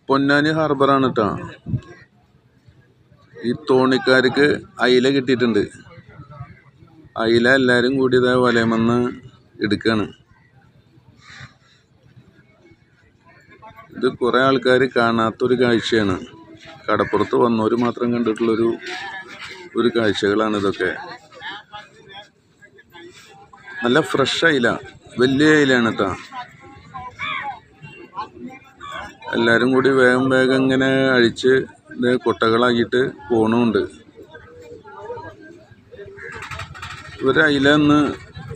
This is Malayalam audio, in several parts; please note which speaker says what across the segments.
Speaker 1: പൊന്നാനി ഹാർബറാണ് കേട്ടോ. ഈ തോണിക്കാർക്ക് അയില കിട്ടിയിട്ടുണ്ട്. അയില എല്ലാവരും കൂടി ഇതേ വലയമെന്ന് എടുക്കുകയാണ്. ഇത് കുറേ ആൾക്കാർ കാണാത്തൊരു കാഴ്ചയാണ്. കടപ്പുറത്ത് വന്നവർ മാത്രം കണ്ടിട്ടുള്ളൊരു കാഴ്ചകളാണ് ഇതൊക്കെ. നല്ല ഫ്രഷ് അയില, വലിയ അയിലാണ് കേട്ടോ. എല്ലാവരും കൂടി വേഗം വേഗം ഇങ്ങനെ അഴിച്ച് ഇത് കൊട്ടകളാക്കിയിട്ട് പോണുണ്ട്. ഒരു അയില ഒന്ന്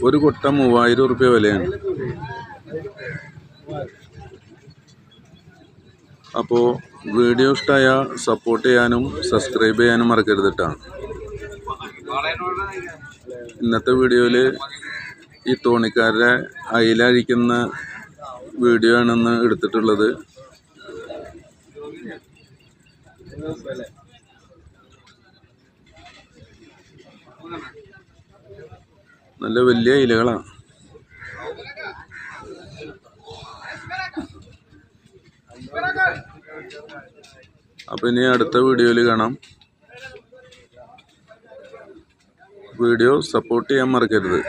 Speaker 1: ഒരു കൊട്ട 3000 റുപ്യ വിലയാണ്. അപ്പോൾ വീഡിയോ ഇഷ്ടമായാൽ സപ്പോർട്ട് ചെയ്യാനും സബ്സ്ക്രൈബ് ചെയ്യാനും മറക്കരുത് കേട്ടോ. ഇന്നത്തെ വീഡിയോയിൽ ഈ തോണിക്കാരുടെ അയില അഴിക്കുന്ന വീഡിയോ ആണെന്ന് എടുത്തിട്ടുള്ളത്. നല്ല വലിയ അയിലകളാണ്. അപ്പം ഇനി അടുത്ത വീഡിയോയിൽ കാണാം. വീഡിയോ സപ്പോർട്ട് ചെയ്യാൻ മറക്കരുത്.